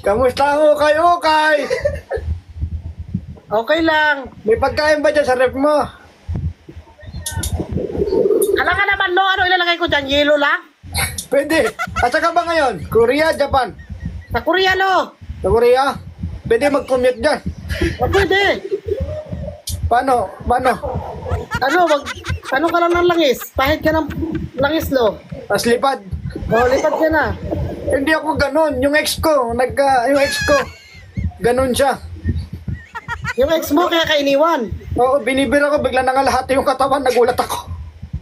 Kamusta ang ukay-ukay? Okay lang. May pagkain ba dyan sa ref mo? Alam ka naman, no? Ano ilalagay ko dyan? Yelo lang? Pwede. Asa ka ba ngayon? Korea, Japan? Sa Korea, no? Sa Korea? Pwede mag-commute dyan. O, pwede. Paano? Ano ka lang ng langis? Pahit ka ng langis, lo. As lipad. O, lipat ka na. Hindi ako ganun. Yung ex ko, ganun siya. Yung ex mo, kaya ka iniwan. Oo, binibira ko, bigla nangalahati yung katawan, nagulat ako.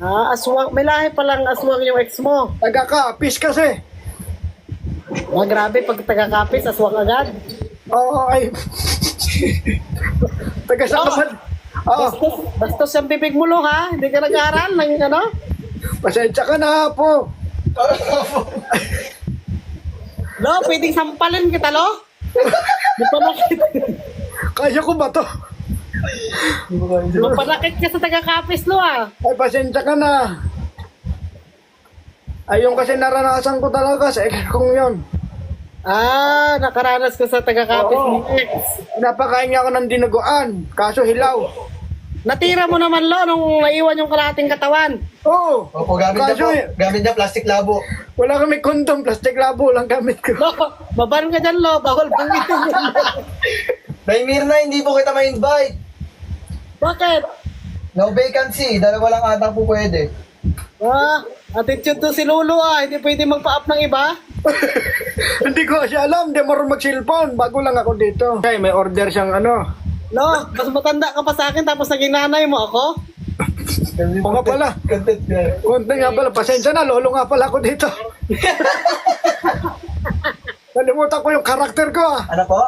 Ah, aswang. May lahi palang aswang yung ex mo. Taga-kapis kasi. Ah, grabe, pag taga-kapis, aswang agad. Oo, ay. Taga-sakaman. Oo, Bastos ang bibig mo, lo, ha? Hindi ka nag-aaral ng ano? pasensya ka na po. Lo, pwedeng sampalin kita, lo? Di pa nakita. Kaya ko ba to? Mapanakit ka sa taga-kapis, lo, ah. Ay, pasensya ka na. Ayun kasi naranasan ko talaga sa ex kong yun. Ah, nakaranas ka sa taga-kapis Oo. ni ex. Napakain niya ako ng dinuguan, kaso hilaw. Natira mo naman, lo, nung naiwan yung kalahating katawan. Oo. Opo, Kaso gamit niya plastic labo. wala kami kondom, plastic labo lang gamit ko. Lo, baban ka dyan, lo. Bawal bangitin yun, lo. Nay Mirna, hindi po kita ma-invite. Bakit? No vacancy, dalawa lang ata po pwede. Ah, attitude to si Lolo, ah. Hindi pwede magpa-up ng iba. Hindi ko siya alam, di marunong mag-cellphone. Bago lang ako dito. Ay, may order siyang ano. Lo, mas matanda ka pa sa akin tapos naging nanay mo ako. Oo nga pala. Content nga. Kunti nga pala, pasensya na, lolo nga pala ako dito. Nalimutan ko yung karakter ko ah. Ano po?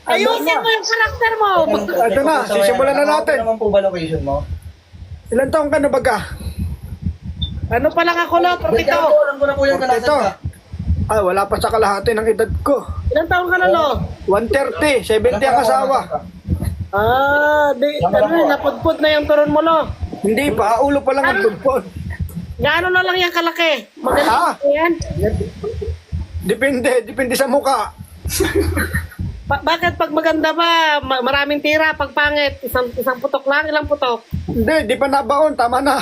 Ayusin mo yung karakter mo. Ito na, sisimulan na natin. Ano naman po ba location mo? Ilan taong ka na ba ka? Ano pa lang ako, lo? Wait lang 42. po, alam ko na po yung kalasan Ito. ka. Ah, wala pa sa kalahati ng edad ko. Ilan taon ka na, lo? 130, 70 ang asawa. Ah, di, ano, napudpud na yung turon mo, lo. Hindi pa, ulo pa lang ang tugpon. Gaano na lang yung kalaki? Ah? Maganda yan. Depende sa muka. Bakit pag maganda ba, maraming tira, pag pangit, isang putok lang, ilang putok? Hindi, di pa nabaon, tama na.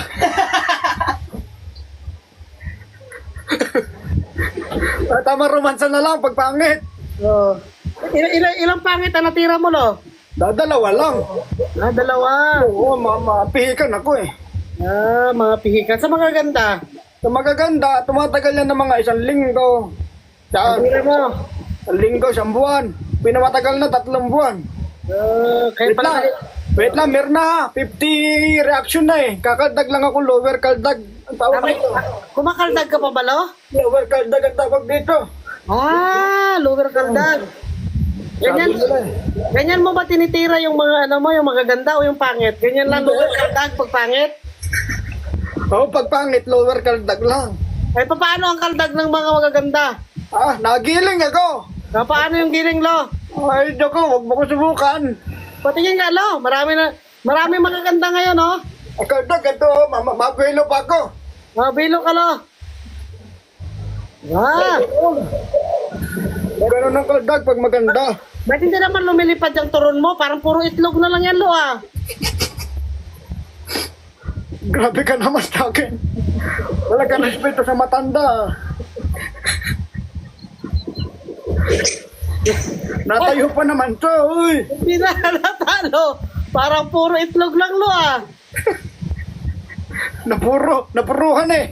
Tama, romansa na lang pag pangit. Oh. Ilang pangit ang natira mo, lo? Dalawa lang. Ah, dalawa. Oo, mapihikan ako eh. Ah, mga pihikan. Sa mga ganda. Sa magaganda, tumatagal yan ng mga 1 linggo. Sa Tira mo. 1 linggo, 1 buwan. Pinamatagal na 3 buwan. Ah, kaya Wait lang, pala. wait lang, Mirna, 50 reaction na eh. Kakaldag lang ako, lower kaldag. Ang tawag dito. Kumakaldag ka pa ba, lo? Lower kaldag ang tawag dito. Ah, lower kaldag. Ganyan, Sabi nila eh. ganyan mo ba tinitira yung mga ano mo, yung magaganda o yung pangit? Ganyan lang lower kaldag pag pangit? Oo, pag pangit, lower kaldag lang. Ay, paano ang kaldag ng mga magaganda? Ah, nagiling ako. Ah, paano yung giling, lo? Ay, Diyos ko, huwag mo ko subukan. Patingin nga, lo. Marami magaganda ngayon, oh. Kaldag, ito, mabuelo pa ako. Mabilo ka, lo. Ah, Ganun ang kaldag pag maganda. ba't hindi naman lumilipad yung turon mo? Parang puro itlog na lang yan, lo, ah. Grabe ka naman sa akin. Wala ka respeto sa matanda. Natayo pa naman to, uy. Hindi na halata, lo. Parang puro itlog lang, lo, ah. Napuruhan eh.